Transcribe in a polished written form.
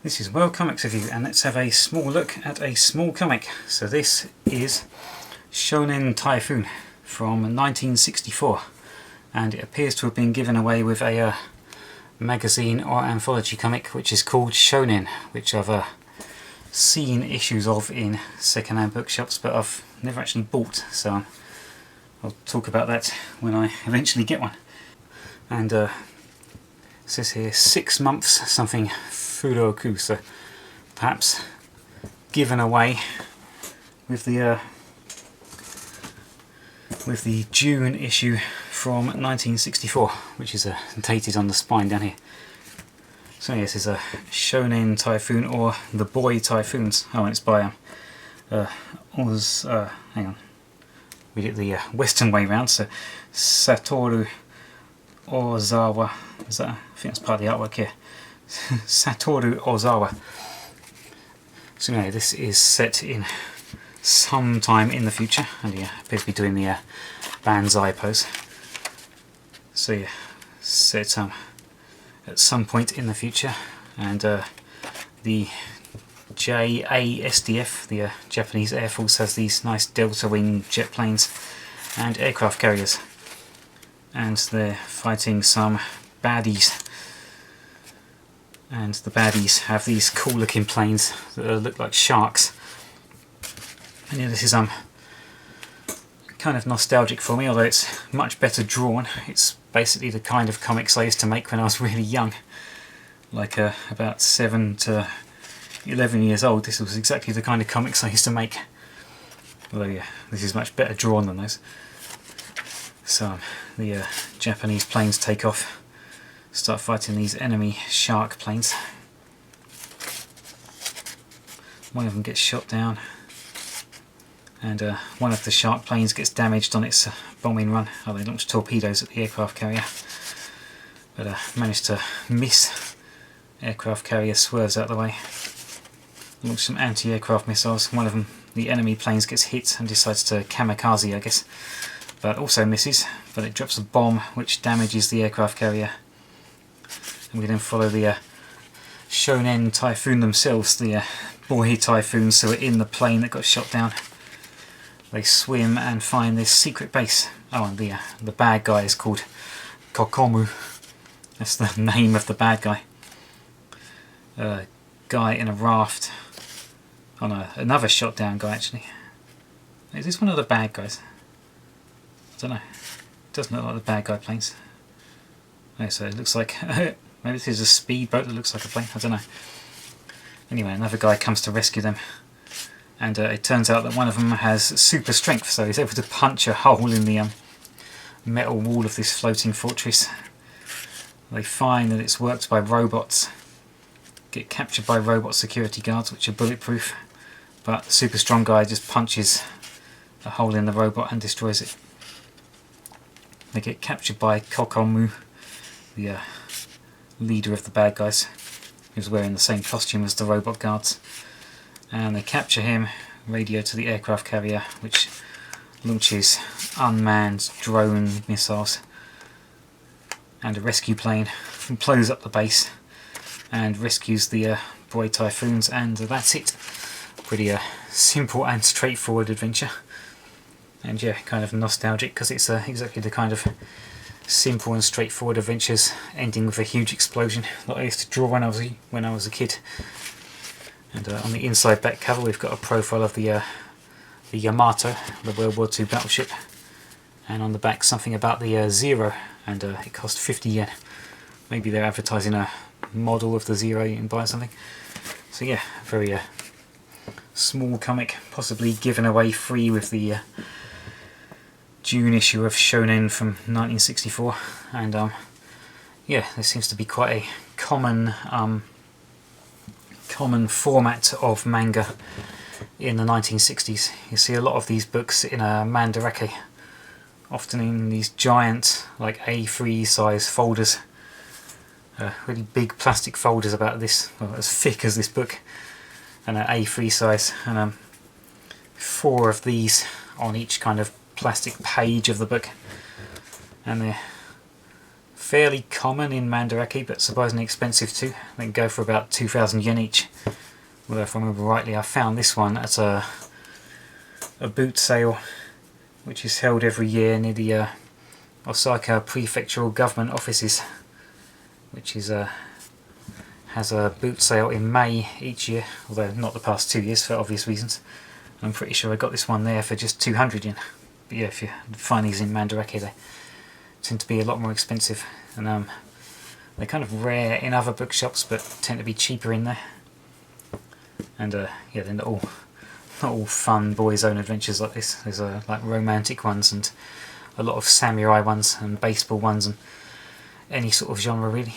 This is World Comics Review, and let's have a small look at a small comic. So this is Shonen Typhoon from 1964, and it appears to have been given away with a magazine or anthology comic which is called Shonen, which I've seen issues of in second-hand bookshops, but I've never actually bought, so I'll talk about that when I eventually get one. And it says here 6 months something Furoku, so perhaps given away with the June issue from 1964, which is dated on the spine down here. So yes, it's a Shonen Typhoon, or The Boy Typhoons. Oh, and it's by hang on, we did the Western way round. So Satoru Ozawa. Is that? I think that's part of the artwork here. Satoru Ozawa. So anyway, this is set in some time in the future, and he appears to be doing the Banzai pose. So yeah, set at some point in the future, and the JASDF, the Japanese Air Force, has these nice delta wing jet planes and aircraft carriers, and they're fighting some baddies. And the baddies have these cool looking planes that look like sharks. And yeah, this is kind of nostalgic for me, although it's much better drawn. It's basically the kind of comics I used to make when I was really young, like about 7 to 11 years old. This was exactly the kind of comics I used to make, although yeah, this is much better drawn than those. So the Japanese planes take off, start fighting these enemy shark planes. One of them gets shot down, and one of the shark planes gets damaged on its bombing run. Oh, they launched torpedoes at the aircraft carrier, but managed to miss. Aircraft carrier swerves out of the way. Launched some anti-aircraft missiles. One of them, the enemy planes, gets hit and decides to kamikaze, I guess, but also misses. But it drops a bomb which damages the aircraft carrier. And we then follow the Shonen Typhoon themselves, the boy typhoons who are in the plane that got shot down. They swim and find this secret base. Oh, and the bad guy is called Kokomu. That's the name of the bad guy. Guy in a raft. Oh no, another shot down guy actually. Is this one of the bad guys? I don't know. It doesn't look like the bad guy planes. Oh, so it looks like maybe this is a speedboat that looks like a plane, I don't know. Anyway, another guy comes to rescue them, and it turns out that one of them has super strength, so he's able to punch a hole in the metal wall of this floating fortress. They find that it's worked by robots, get captured by robot security guards which are bulletproof, but the super strong guy just punches a hole in the robot and destroys it. They get captured by Kokomu, the leader of the bad guys, who's wearing the same costume as the robot guards, and they capture him, radio to the aircraft carrier, which launches unmanned drone missiles, and a rescue plane blows up the base and rescues the boy typhoons, and that's it. Pretty simple and straightforward adventure, and yeah, kind of nostalgic because it's exactly the kind of simple and straightforward adventures ending with a huge explosion that I used to draw when I was a kid. And on the inside back cover we've got a profile of the Yamato, the World War II battleship, and on the back something about the Zero, and it cost 50 yen. Maybe they're advertising a model of the Zero you can buy or something. So yeah, very small comic, possibly given away free with the June issue of Shonen from 1964, and yeah, there seems to be quite a common format of manga in the 1960s. You see a lot of these books in a mandarake, often in these giant, like A3 size folders, really big plastic folders about this, well, as thick as this book, and an A3 size, and 4 of these on each kind of plastic page of the book, and they're fairly common in Mandarake, but surprisingly expensive too. They can go for about 2,000 yen each. Although if I remember rightly, I found this one at a boot sale, which is held every year near the Osaka Prefectural Government offices, which is has a boot sale in May each year, although not the past 2 years for obvious reasons. I'm pretty sure I got this one there for just 200 yen. But yeah, if you find these in Mandarake, they tend to be a lot more expensive, and they're kind of rare in other bookshops, but tend to be cheaper in there. And yeah, they're not all fun boys' own adventures like this. There's like romantic ones and a lot of samurai ones and baseball ones and any sort of genre really.